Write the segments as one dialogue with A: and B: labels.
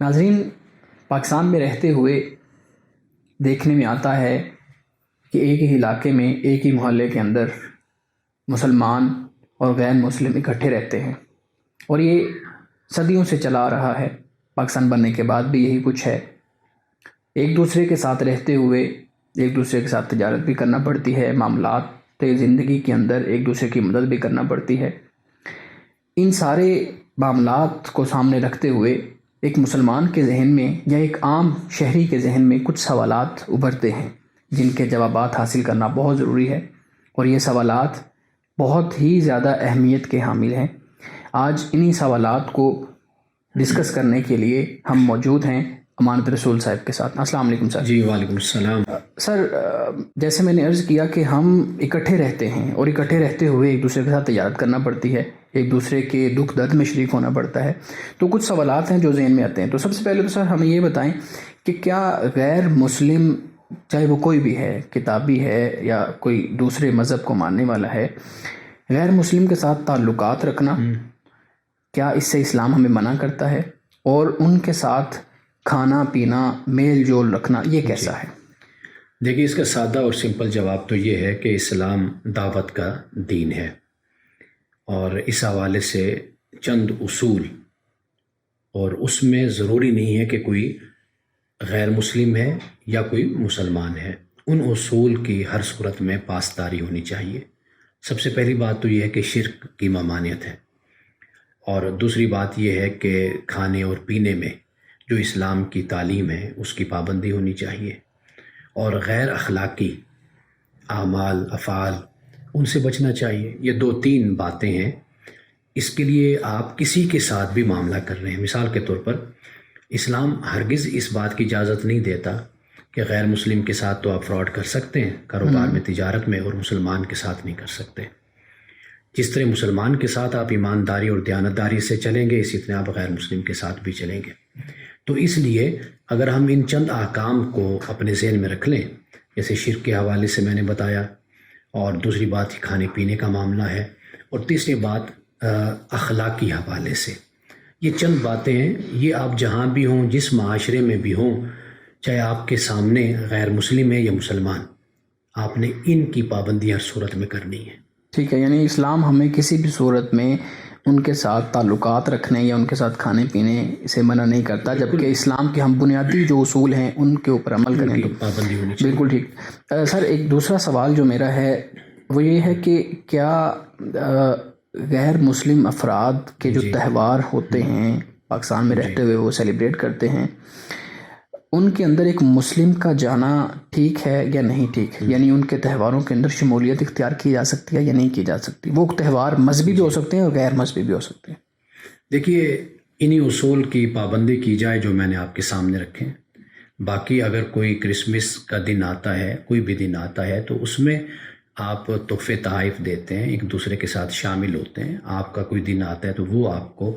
A: ناظرین، پاکستان میں رہتے ہوئے دیکھنے میں آتا ہے کہ ایک ہی علاقے میں ایک ہی محلے کے اندر مسلمان اور غیر مسلم اکٹھے رہتے ہیں، اور یہ صدیوں سے چلا آ رہا ہے۔ پاکستان بننے کے بعد بھی یہی کچھ ہے۔ ایک دوسرے کے ساتھ رہتے ہوئے ایک دوسرے کے ساتھ تجارت بھی کرنا پڑتی ہے، معاملات زندگی کے اندر ایک دوسرے کی مدد بھی کرنا پڑتی ہے۔ ان سارے معاملات کو سامنے رکھتے ہوئے ایک مسلمان کے ذہن میں یا ایک عام شہری کے ذہن میں کچھ سوالات ابھرتے ہیں جن کے جوابات حاصل کرنا بہت ضروری ہے، اور یہ سوالات بہت ہی زیادہ اہمیت کے حامل ہیں۔ آج انہی سوالات کو ڈسکس کرنے کے لیے ہم موجود ہیں امانت رسول صاحب کے ساتھ۔ السلام علیکم سر۔
B: جی وعلیکم السلام۔
A: سر، جیسے میں نے عرض کیا کہ ہم اکٹھے رہتے ہیں، اور اکٹھے رہتے ہوئے ایک دوسرے کے ساتھ تجارت کرنا پڑتی ہے، ایک دوسرے کے دکھ درد میں شریک ہونا پڑتا ہے، تو کچھ سوالات ہیں جو ذہن میں آتے ہیں۔ تو سب سے پہلے تو سر ہمیں یہ بتائیں کہ کیا غیر مسلم، چاہے وہ کوئی بھی ہے، کتابی ہے یا کوئی دوسرے مذہب کو ماننے والا ہے، غیر مسلم کے ساتھ تعلقات رکھنا کیا اس سے اسلام ہمیں منع کرتا ہے؟ اور ان کے ساتھ کھانا پینا، میل جول رکھنا، یہ کیسا ہے؟
B: دیکھیے، اس کا سادہ اور سمپل جواب تو یہ ہے کہ اسلام دعوت کا دین ہے، اور اس حوالے سے چند اصول، اور اس میں ضروری نہیں ہے کہ کوئی غیر مسلم ہے یا کوئی مسلمان ہے، ان اصول کی ہر صورت میں پاسداری ہونی چاہیے۔ سب سے پہلی بات تو یہ ہے کہ شرک کی ممانعت ہے، اور دوسری بات یہ ہے کہ کھانے اور پینے میں جو اسلام کی تعلیم ہے اس کی پابندی ہونی چاہیے، اور غیر اخلاقی اعمال، افعال، ان سے بچنا چاہیے۔ یہ 2-3 باتیں ہیں۔ اس کے لیے آپ کسی کے ساتھ بھی معاملہ کر رہے ہیں، مثال کے طور پر اسلام ہرگز اس بات کی اجازت نہیں دیتا کہ غیر مسلم کے ساتھ تو آپ فراڈ کر سکتے ہیں کاروبار میں، تجارت میں، اور مسلمان کے ساتھ نہیں کر سکتے۔ جس طرح مسلمان کے ساتھ آپ ایمانداری اور دیانتداری سے چلیں گے، اسی طرح آپ غیر مسلم کے ساتھ بھی چلیں گے۔ تو اس لیے اگر ہم ان چند احکام کو اپنے ذہن میں رکھ لیں، جیسے شرک کے حوالے سے میں نے بتایا، اور دوسری بات ہی کھانے پینے کا معاملہ ہے، اور تیسری بات اخلاقی حوالے سے، یہ چند باتیں ہیں۔ یہ آپ جہاں بھی ہوں، جس معاشرے میں بھی ہوں، چاہے آپ کے سامنے غیر مسلم ہے یا مسلمان، آپ نے ان کی پابندی ہر صورت میں کرنی ہے۔
A: ٹھیک ہے، یعنی اسلام ہمیں کسی بھی صورت میں ان کے ساتھ تعلقات رکھنے یا ان کے ساتھ کھانے پینے سے منع نہیں کرتا، جبکہ اسلام کے ہم بنیادی جو اصول ہیں ان کے اوپر عمل کریں تو
B: پابندی ہونی چاہیے۔
A: بالکل ٹھیک۔ سر، ایک دوسرا سوال جو میرا ہے وہ یہ ہے کہ کیا غیر مسلم افراد کے جو تہوار ہوتے ہیں پاکستان میں رہتے ہوئے وہ سیلیبریٹ کرتے ہیں، ان کے اندر ایک مسلم کا جانا ٹھیک ہے یا نہیں ٹھیک ہے؟ یعنی ان کے تہواروں کے اندر شمولیت اختیار کی جا سکتی ہے یا نہیں کی جا سکتی؟ وہ تہوار مذہبی بھی ہو سکتے ہیں اور غیر مذہبی بھی ہو سکتے ہیں۔
B: دیکھیے، انہی اصول کی پابندی کی جائے جو میں نے آپ کے سامنے رکھے۔ باقی اگر کوئی کرسمس کا دن آتا ہے، کوئی بھی دن آتا ہے، تو اس میں آپ تحفے تحائف دیتے ہیں، ایک دوسرے کے ساتھ شامل ہوتے ہیں۔ آپ کا کوئی دن آتا ہے تو وہ آپ کو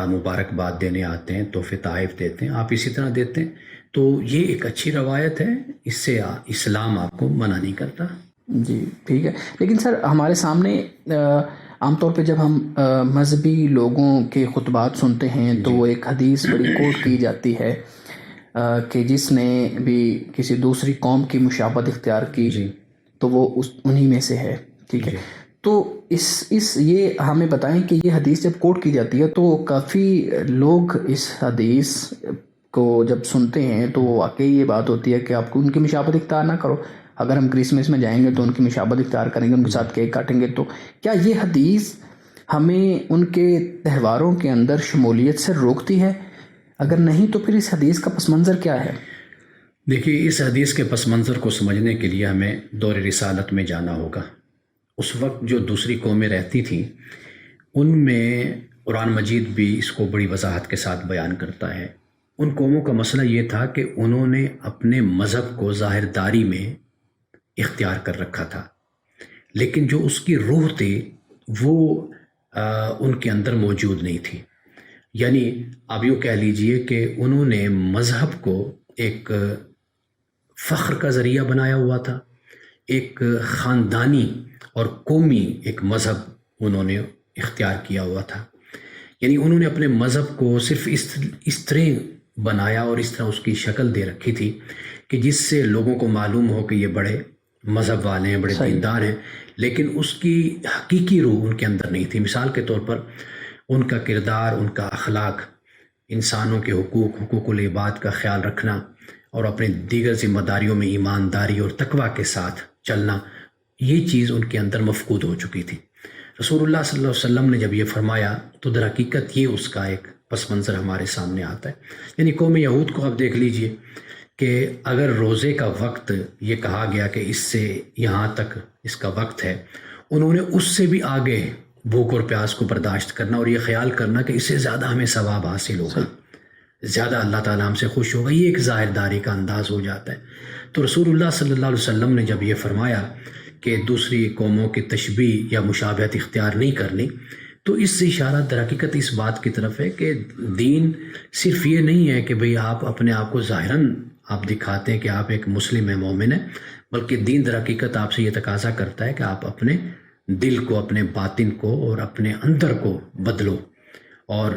B: مبارکباد دینے آتے ہیں، تحفے تحائف دیتے ہیں، آپ اسی طرح دیتے ہیں۔ تو یہ ایک اچھی روایت ہے، اس سے اسلام آپ کو منع نہیں کرتا۔
A: جی ٹھیک ہے، لیکن سر ہمارے سامنے عام طور پہ جب ہم مذہبی لوگوں کے خطبات سنتے ہیں تو وہ ایک حدیث بڑی کوٹ کی جاتی ہے کہ جس نے بھی کسی دوسری قوم کی مشابہت اختیار کی تو وہ انہی میں سے ہے۔ ٹھیک ہے، تو یہ ہمیں بتائیں کہ یہ حدیث جب کوٹ کی جاتی ہے تو کافی لوگ اس حدیث کو جب سنتے ہیں تو واقعی یہ بات ہوتی ہے کہ آپ کو ان کی مشابہت اختیار نہ کرو۔ اگر ہم کرسمس میں جائیں گے تو ان کی مشابہت اختیار کریں گے، ان کے ساتھ کیک کاٹیں گے، تو کیا یہ حدیث ہمیں ان کے تہواروں کے اندر شمولیت سے روکتی ہے؟ اگر نہیں تو پھر اس حدیث کا پس منظر کیا ہے؟
B: دیکھیے، اس حدیث کے پس منظر کو سمجھنے کے لیے ہمیں دور رسالت میں جانا ہوگا۔ اس وقت جو دوسری قومیں رہتی تھیں ان میں قرآن مجید بھی اس کو بڑی وضاحت کے ساتھ بیان کرتا ہے۔ ان قوموں کا مسئلہ یہ تھا کہ انہوں نے اپنے مذہب کو ظاہر داری میں اختیار کر رکھا تھا، لیکن جو اس کی روح تھی وہ ان کے اندر موجود نہیں تھی۔ یعنی آپ یوں کہہ لیجئے کہ انہوں نے مذہب کو ایک فخر کا ذریعہ بنایا ہوا تھا، ایک خاندانی اور قومی ایک مذہب انہوں نے اختیار کیا ہوا تھا۔ یعنی انہوں نے اپنے مذہب کو صرف اس طرح بنایا اور اس طرح اس کی شکل دے رکھی تھی کہ جس سے لوگوں کو معلوم ہو کہ یہ بڑے مذہب والے ہیں، بڑے دیندار ہیں، لیکن اس کی حقیقی روح ان کے اندر نہیں تھی۔ مثال کے طور پر ان کا کردار، ان کا اخلاق، انسانوں کے حقوق العباد کا خیال رکھنا اور اپنے دیگر ذمہ داریوں میں ایمانداری اور تقوی کے ساتھ چلنا، یہ چیز ان کے اندر مفقود ہو چکی تھی۔ رسول اللہ صلی اللہ علیہ وسلم نے جب یہ فرمایا تو در حقیقت یہ اس کا ایک پس منظر ہمارے سامنے آتا ہے۔ یعنی قوم یہود کو آپ دیکھ لیجئے کہ اگر روزے کا وقت یہ کہا گیا کہ اس سے یہاں تک اس کا وقت ہے، انہوں نے اس سے بھی آگے بھوک اور پیاس کو برداشت کرنا اور یہ خیال کرنا کہ اس سے زیادہ ہمیں ثواب حاصل ہوگا، زیادہ اللہ تعالیٰ ہم سے خوش ہوگا، یہ ایک ظاہر داری کا انداز ہو جاتا ہے۔ تو رسول اللہ صلی اللہ علیہ وسلم نے جب یہ فرمایا کہ دوسری قوموں کی تشبیہ یا مشابہت اختیار نہیں کرنی، تو اس سے اشارہ در حقیقت اس بات کی طرف ہے کہ دین صرف یہ نہیں ہے کہ بھئی آپ اپنے آپ کو ظاہراً آپ دکھاتے ہیں کہ آپ ایک مسلم ہیں، مومن ہیں، بلکہ دین در حقیقت آپ سے یہ تقاضا کرتا ہے کہ آپ اپنے دل کو، اپنے باطن کو اور اپنے اندر کو بدلو اور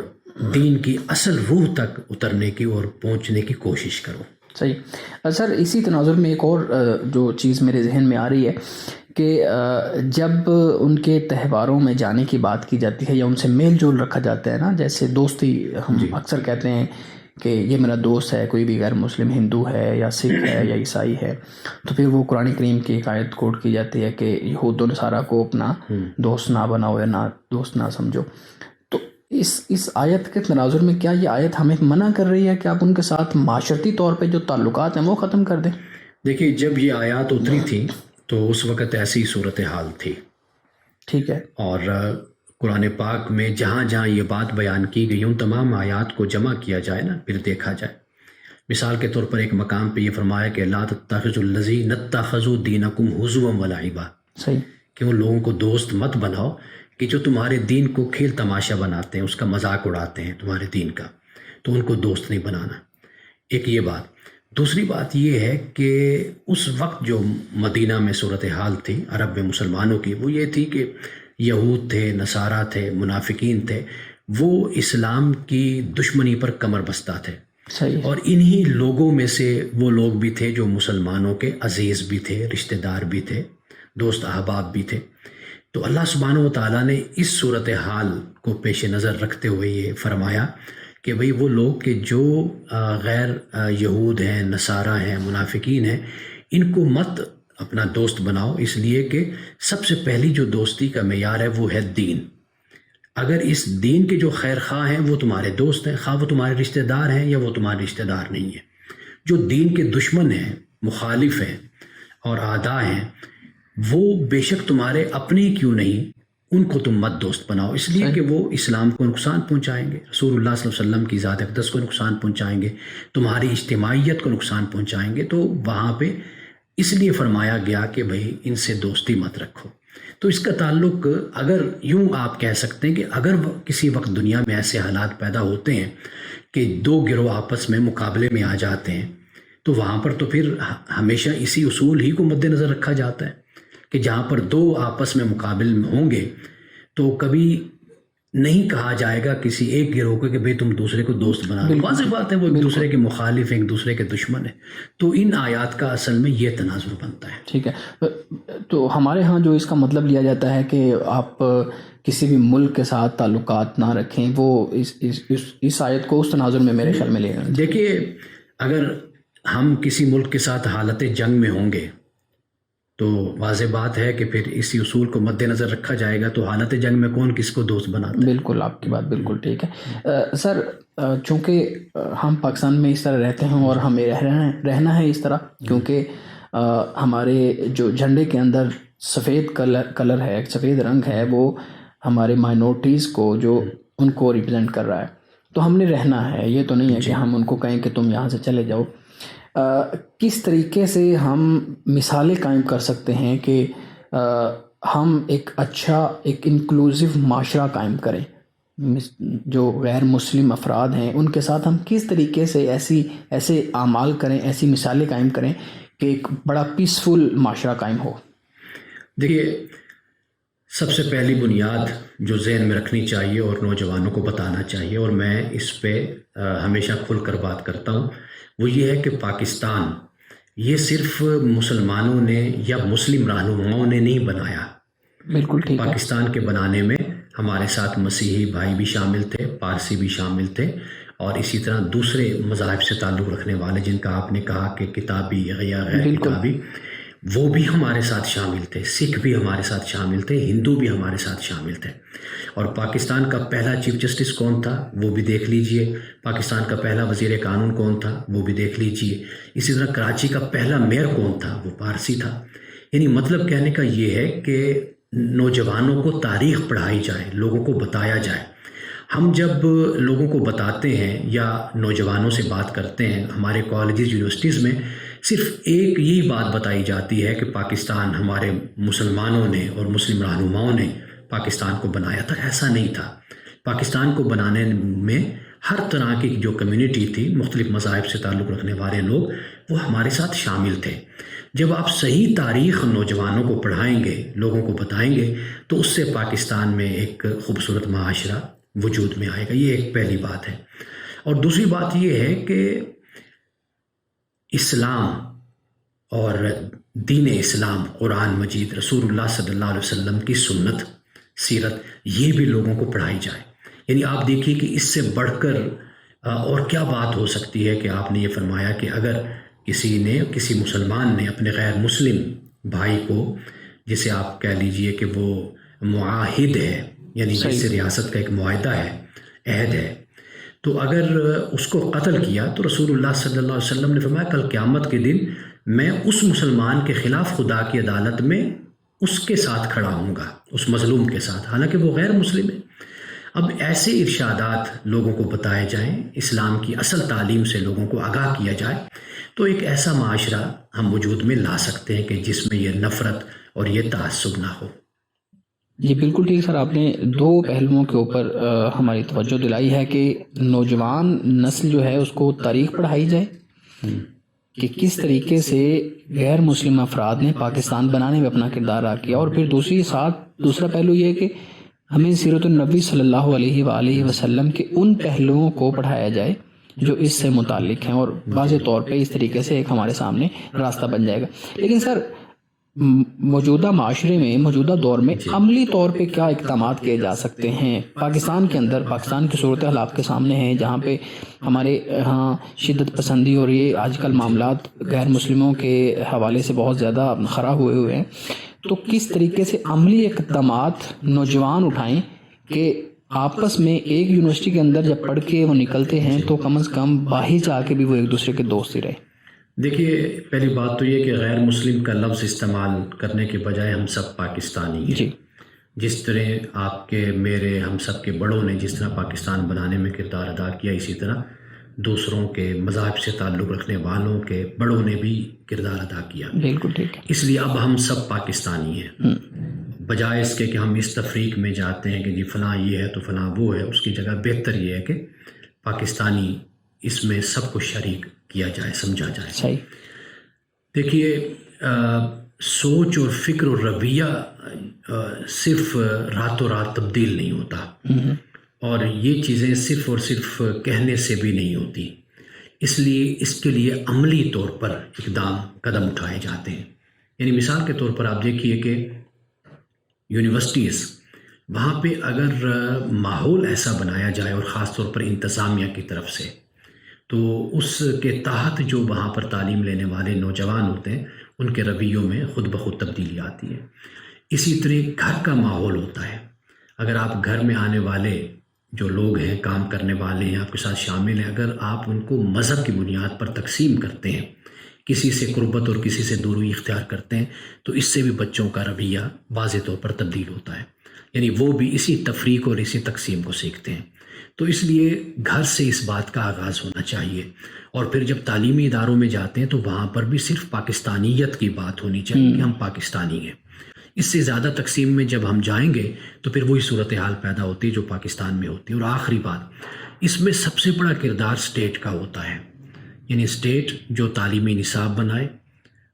B: دین کی اصل روح تک اترنے کی اور پہنچنے کی کوشش کرو۔
A: صحیح سر، اسی تناظر میں ایک اور جو چیز میرے ذہن میں آ رہی ہے کہ جب ان کے تہواروں میں جانے کی بات کی جاتی ہے یا ان سے میل جول رکھا جاتا ہے نا، جیسے دوستی، ہم اکثر کہتے ہیں کہ یہ میرا دوست ہے، کوئی بھی غیر مسلم ہندو ہے یا سکھ ہے یا عیسائی ہے، تو پھر وہ قرآن کریم کی ایک آیت کوٹ کی جاتی ہے کہ یہود و نصارہ کو اپنا دوست نہ بناؤ یا نہ دوست نہ سمجھو۔ تو اس آیت کے تناظر میں کیا یہ آیت ہمیں منع کر رہی ہے کہ آپ ان کے ساتھ معاشرتی طور پہ جو تعلقات ہیں وہ ختم کر دیں؟
B: دیکھیے، جب یہ آیات اتری تھی تو اس وقت ایسی صورتحال تھی،
A: ٹھیک ہے، اور
B: قرآن پاک میں جہاں جہاں یہ بات بیان کی گئی ان تمام آیات کو جمع کیا جائے نا، پھر دیکھا جائے۔ مثال کے طور پر ایک مقام پہ یہ فرمایا کہ لا تتخذوا الذین اتخذوا دینکم ہزوا ولعبا،
A: صحیح،
B: کہ ان لوگوں کو دوست مت بناؤ کہ جو تمہارے دین کو کھیل تماشا بناتے ہیں، اس کا مذاق اڑاتے ہیں تمہارے دین کا، تو ان کو دوست نہیں بنانا۔ ایک یہ بات۔ دوسری بات یہ ہے کہ اس وقت جو مدینہ میں صورتحال تھی عرب میں مسلمانوں کی، وہ یہ تھی کہ یہود تھے، نصارہ تھے، منافقین تھے، وہ اسلام کی دشمنی پر کمر بستہ تھے،
A: صحیح، اور
B: انہی لوگوں میں سے وہ لوگ بھی تھے جو مسلمانوں کے عزیز بھی تھے، رشتہ دار بھی تھے، دوست احباب بھی تھے۔ تو اللہ سبحانہ و تعالیٰ نے اس صورتحال کو پیش نظر رکھتے ہوئے یہ فرمایا کہ بھئی وہ لوگ کہ جو غیر یہود ہیں، نصارہ ہیں، منافقین ہیں، ان کو مت اپنا دوست بناؤ، اس لیے کہ سب سے پہلی جو دوستی کا معیار ہے وہ ہے دین۔ اگر اس دین کے جو خیر خواہ ہیں وہ تمہارے دوست ہیں، خواہ وہ تمہارے رشتہ دار ہیں یا وہ تمہارے رشتہ دار نہیں ہیں۔ جو دین کے دشمن ہیں، مخالف ہیں اور اعداء ہیں، وہ بے شک تمہارے اپنے کیوں نہیں، ان کو تم مت دوست بناؤ، اس لیے کہ وہ اسلام کو نقصان پہنچائیں گے، رسول اللہ صلی اللہ علیہ وسلم کی ذات اقدس کو نقصان پہنچائیں گے، تمہاری اجتماعیت کو نقصان پہنچائیں گے۔ تو وہاں پہ اس لیے فرمایا گیا کہ بھئی ان سے دوستی مت رکھو۔ تو اس کا تعلق، اگر یوں آپ کہہ سکتے ہیں کہ اگر کسی وقت دنیا میں ایسے حالات پیدا ہوتے ہیں کہ دو گروہ آپس میں مقابلے میں آ جاتے ہیں، تو وہاں پر تو پھر ہمیشہ اسی اصول ہی کو مد نظر رکھا جاتا ہے کہ جہاں پر دو آپس میں مقابل ہوں گے تو کبھی نہیں کہا جائے گا کسی ایک گروہ کو کہ بھئی تم دوسرے کو دوست بنا دو۔ واضح بات ہے وہ ایک دوسرے کے مخالف ہیں، ایک دوسرے کے دشمن ہیں۔ تو ان آیات کا اصل میں یہ تناظر بنتا ہے۔
A: ٹھیک ہے، تو ہمارے ہاں جو اس کا مطلب لیا جاتا ہے کہ آپ کسی بھی ملک کے ساتھ تعلقات نہ رکھیں، وہ اس آیت کو اس تناظر میں میرے خیال میں لے گا۔
B: دیکھیے، اگر ہم کسی ملک کے ساتھ حالت جنگ میں ہوں گے تو واضح بات ہے کہ پھر اسی اصول کو مد نظر رکھا جائے گا، تو حالت جنگ میں کون کس کو دوست بناتا ہے۔ بالکل،
A: آپ کی بات بالکل ٹھیک ہے۔ سر، چونکہ ہم پاکستان میں اس طرح رہتے ہیں اور ہمیں رہنا ہے اس طرح، کیونکہ ہمارے جو جھنڈے کے اندر سفید کلر ہے، سفید رنگ ہے، وہ ہمارے مائنورٹیز کو جو ان کو ریپرزینٹ کر رہا ہے، تو ہم نے رہنا ہے۔ یہ تو نہیں ہے کہ ہم ان کو کہیں کہ تم یہاں سے چلے جاؤ۔ کس طریقے سے ہم مثالیں قائم کر سکتے ہیں کہ ہم ایک اچھا، ایک انکلوزیو معاشرہ قائم کریں؟ جو غیر مسلم افراد ہیں ان کے ساتھ ہم کس طریقے سے ایسے اعمال کریں، ایسی مثالیں قائم کریں کہ ایک بڑا پیسفل معاشرہ قائم ہو؟
B: دیکھیے، سب سے پہلی بنیاد جو ذہن میں رکھنی چاہیے اور نوجوانوں کو بتانا چاہیے، اور میں اس پہ ہمیشہ کھل کر بات کرتا ہوں، وہ یہ ہے کہ پاکستان یہ صرف مسلمانوں نے یا مسلم رہنماؤں نے نہیں بنایا۔
A: بالکل ٹھیک ہے۔
B: پاکستان کے بنانے میں ہمارے ساتھ مسیحی بھائی بھی شامل تھے، پارسی بھی شامل تھے، اور اسی طرح دوسرے مذاہب سے تعلق رکھنے والے جن کا آپ نے کہا کہ کتابی یا غیر کتابی، وہ بھی ہمارے ساتھ شامل تھے، سکھ بھی ہمارے ساتھ شامل تھے، ہندو بھی ہمارے ساتھ شامل تھے۔ اور پاکستان کا پہلا چیف جسٹس کون تھا وہ بھی دیکھ لیجئے، پاکستان کا پہلا وزیر قانون کون تھا وہ بھی دیکھ لیجئے، اسی طرح کراچی کا پہلا میئر کون تھا وہ پارسی تھا۔ یعنی مطلب کہنے کا یہ ہے کہ نوجوانوں کو تاریخ پڑھائی جائے، لوگوں کو بتایا جائے۔ ہم جب لوگوں کو بتاتے ہیں یا نوجوانوں سے بات کرتے ہیں ہمارے کالجز یونیورسٹیز میں، صرف ایک یہی بات بتائی جاتی ہے کہ پاکستان ہمارے مسلمانوں نے اور مسلم رہنماؤں نے پاکستان کو بنایا تھا۔ ایسا نہیں تھا۔ پاکستان کو بنانے میں ہر طرح کی جو کمیونٹی تھی، مختلف مذاہب سے تعلق رکھنے والے لوگ، وہ ہمارے ساتھ شامل تھے۔ جب آپ صحیح تاریخ نوجوانوں کو پڑھائیں گے، لوگوں کو بتائیں گے، تو اس سے پاکستان میں ایک خوبصورت معاشرہ وجود میں آئے گا۔ یہ ایک پہلی بات ہے۔ اور دوسری بات یہ ہے کہ اسلام اور دین اسلام، قرآن مجید، رسول اللہ صلی اللہ علیہ وسلم کی سنت، سیرت، یہ بھی لوگوں کو پڑھائی جائے۔ یعنی آپ دیکھیے کہ اس سے بڑھ کر اور کیا بات ہو سکتی ہے کہ آپ نے یہ فرمایا کہ اگر کسی مسلمان نے اپنے غیر مسلم بھائی کو، جسے آپ کہہ لیجئے کہ وہ معاہد ہے، یعنی جس سے ریاست کا ایک معاہدہ ہے، عہد ہے، تو اگر اس کو قتل کیا تو رسول اللہ صلی اللہ علیہ وسلم نے فرمایا کل قیامت کے دن میں اس مسلمان کے خلاف خدا کی عدالت میں اس کے ساتھ کھڑا ہوں گا، اس مظلوم کے ساتھ، حالانکہ وہ غیر مسلم ہے۔ اب ایسے ارشادات لوگوں کو بتائے جائیں، اسلام کی اصل تعلیم سے لوگوں کو آگاہ کیا جائے، تو ایک ایسا معاشرہ ہم وجود میں لا سکتے ہیں کہ جس میں یہ نفرت اور یہ تعصب نہ ہو۔
A: جی بالکل ٹھیک سر، آپ نے دو پہلوؤں کے اوپر ہماری توجہ دلائی ہے کہ نوجوان نسل جو ہے اس کو تاریخ پڑھائی جائے کہ کس طریقے سے غیر مسلم افراد نے پاکستان بنانے میں اپنا کردار ادا کیا، اور پھر دوسرا پہلو یہ ہے کہ ہمیں سیرت النبی صلی اللہ علیہ وآلہ وسلم کے ان پہلوؤں کو پڑھایا جائے جو اس سے متعلق ہیں، اور واضح طور پہ اس طریقے سے ایک ہمارے سامنے راستہ بن جائے گا۔ لیکن سر، موجودہ معاشرے میں، موجودہ دور میں عملی طور پہ کیا اقدامات کیے جا سکتے ہیں پاکستان کے اندر؟ پاکستان کی صورتحال آپ کے سامنے ہیں جہاں پہ ہمارے ہاں شدت پسندی اور یہ آج کل معاملات غیر مسلموں کے حوالے سے بہت زیادہ خراب ہوئے ہیں، تو کس طریقے سے عملی اقدامات نوجوان اٹھائیں کہ آپس میں ایک یونیورسٹی کے اندر جب پڑھ کے وہ نکلتے ہیں تو کم از کم باہر جا کے بھی وہ ایک دوسرے کے دوست ہی رہے؟
B: دیکھیے، پہلی بات تو یہ کہ غیر مسلم کا لفظ استعمال کرنے کے بجائے ہم سب پاکستانی ہیں۔
A: جی،
B: جس طرح آپ کے، میرے، ہم سب کے بڑوں نے جس طرح پاکستان بنانے میں کردار ادا کیا، اسی طرح دوسروں کے مذاہب سے تعلق رکھنے والوں کے بڑوں نے بھی کردار ادا کیا۔
A: بالکل ٹھیک ہے۔
B: اس لیے اب ہم سب پاکستانی ہیں، بجائے اس کے کہ ہم اس تفریق میں جاتے ہیں کہ جی فلاں یہ ہے تو فلاں وہ ہے، اس کی جگہ بہتر یہ ہے کہ پاکستانی اس میں سب کو شریک کیا جائے، سمجھا جائے۔
A: صحیح۔
B: دیکھیے، سوچ اور فکر اور رویہ صرف راتوں رات تبدیل نہیں ہوتا، اور یہ چیزیں صرف اور صرف کہنے سے بھی نہیں ہوتی۔ اس لیے اس کے لیے عملی طور پر قدم اٹھائے جاتے ہیں۔ یعنی مثال کے طور پر آپ دیکھیے کہ یونیورسٹیز، وہاں پہ اگر ماحول ایسا بنایا جائے، اور خاص طور پر انتظامیہ کی طرف سے، تو اس کے تحت جو وہاں پر تعلیم لینے والے نوجوان ہوتے ہیں ان کے رویوں میں خود بخود تبدیلی آتی ہے۔ اسی طرح گھر کا ماحول ہوتا ہے۔ اگر آپ گھر میں آنے والے جو لوگ ہیں، کام کرنے والے ہیں، آپ کے ساتھ شامل ہیں، اگر آپ ان کو مذہب کی بنیاد پر تقسیم کرتے ہیں، کسی سے قربت اور کسی سے دوری اختیار کرتے ہیں، تو اس سے بھی بچوں کا رویہ واضح طور پر تبدیل ہوتا ہے۔ یعنی وہ بھی اسی تفریق اور اسی تقسیم کو سیکھتے ہیں۔ تو اس لیے گھر سے اس بات کا آغاز ہونا چاہیے، اور پھر جب تعلیمی اداروں میں جاتے ہیں تو وہاں پر بھی صرف پاکستانیت کی بات ہونی چاہیے کہ ہم پاکستانی ہیں۔ اس سے زیادہ تقسیم میں جب ہم جائیں گے تو پھر وہی صورتحال پیدا ہوتی ہے جو پاکستان میں ہوتی ہے۔ اور آخری بات، اس میں سب سے بڑا کردار اسٹیٹ کا ہوتا ہے۔ یعنی اسٹیٹ جو تعلیمی نصاب بنائے،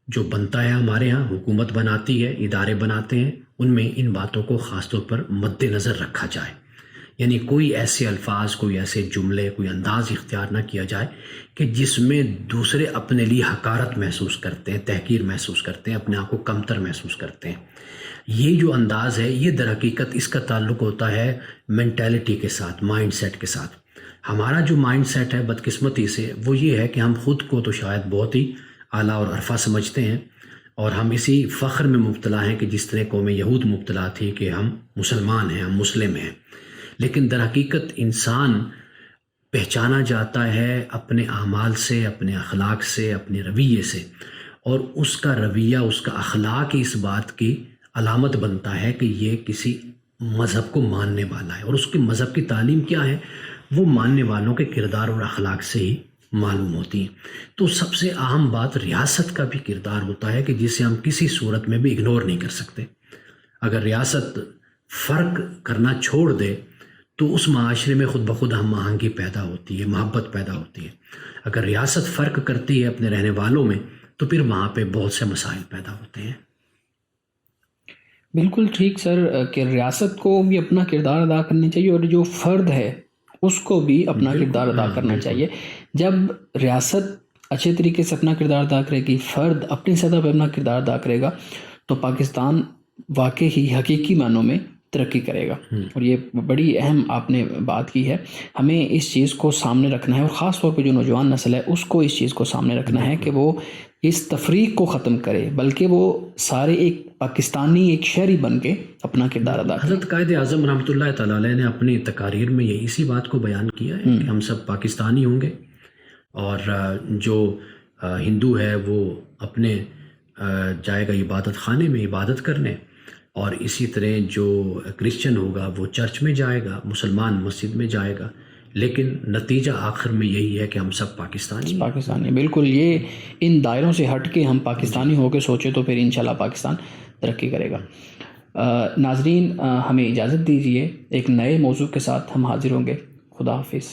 B: جو بنتا ہے ہمارے ہاں، حکومت بناتی ہے، ادارے بناتے ہیں، ان میں ان باتوں کو خاص طور پر مد نظر رکھا جائے. یعنی کوئی ایسے الفاظ، کوئی ایسے جملے، کوئی انداز اختیار نہ کیا جائے کہ جس میں دوسرے اپنے لیے حقارت محسوس کرتے ہیں، تحقیر محسوس کرتے ہیں، اپنے آپ کو کمتر محسوس کرتے ہیں. یہ جو انداز ہے، یہ در حقیقت اس کا تعلق ہوتا ہے مینٹیلٹی کے ساتھ، مائنڈ سیٹ کے ساتھ. ہمارا جو مائنڈ سیٹ ہے بدقسمتی سے وہ یہ ہے کہ ہم خود کو تو شاید بہت ہی اعلیٰ اور عرفہ سمجھتے ہیں، اور ہم اسی فخر میں مبتلا ہیں کہ جس طرح قوم یہود مبتلا تھی کہ ہم مسلمان ہیں، ہم مسلم ہیں. لیکن در حقیقت انسان پہچانا جاتا ہے اپنے اعمال سے، اپنے اخلاق سے، اپنے رویے سے، اور اس کا رویہ، اس کا اخلاق اس بات کی علامت بنتا ہے کہ یہ کسی مذہب کو ماننے والا ہے. اور اس کے مذہب کی تعلیم کیا ہے، وہ ماننے والوں کے کردار اور اخلاق سے ہی معلوم ہوتی ہیں. تو سب سے اہم بات ریاست کا بھی کردار ہوتا ہے کہ جسے ہم کسی صورت میں بھی اگنور نہیں کر سکتے. اگر ریاست فرق کرنا چھوڑ دے تو اس معاشرے میں خود بخود ہم آہنگی پیدا ہوتی ہے، محبت پیدا ہوتی ہے. اگر ریاست فرق کرتی ہے اپنے رہنے والوں میں تو پھر وہاں پہ بہت سے مسائل پیدا ہوتے ہیں.
A: بالکل ٹھیک سر، کہ ریاست کو بھی اپنا کردار ادا کرنا چاہیے اور جو فرد ہے اس کو بھی اپنا کردار ادا کرنا چاہیے. جب ریاست اچھے طریقے سے اپنا کردار ادا کرے گی، فرد اپنی سطح پہ اپنا کردار ادا کرے گا، تو پاکستان واقعی ہی حقیقی معنوں میں ترقی کرے گا. اور یہ بڑی اہم آپ نے بات کی ہے. ہمیں اس چیز کو سامنے رکھنا ہے، اور خاص طور پہ جو نوجوان نسل ہے اس کو اس چیز کو سامنے رکھنا ہے کہ وہ اس تفریق کو ختم کرے، بلکہ وہ سارے ایک پاکستانی، ایک شہری بن کے اپنا کردار ادا کرے.
B: حضرت قائد اعظم رحمۃ اللہ تعالیٰ علیہ نے اپنی تقاریر میں یہ اسی بات کو بیان کیا ہے کہ ہم سب پاکستانی ہوں گے، اور جو ہندو ہے وہ اپنے جائے گا عبادت خانے میں عبادت کرنے، اور اسی طرح جو کرسچن ہوگا وہ چرچ میں جائے گا، مسلمان مسجد میں جائے گا. لیکن نتیجہ آخر میں یہی ہے کہ ہم سب پاکستانی.
A: بالکل، یہ ان دائروں سے ہٹ کے ہم پاکستانی ہو کے سوچے تو پھر انشاءاللہ پاکستان ترقی کرے گا. ناظرین، ہمیں اجازت دیجیے، ایک نئے موضوع کے ساتھ ہم حاضر ہوں گے. خدا حافظ.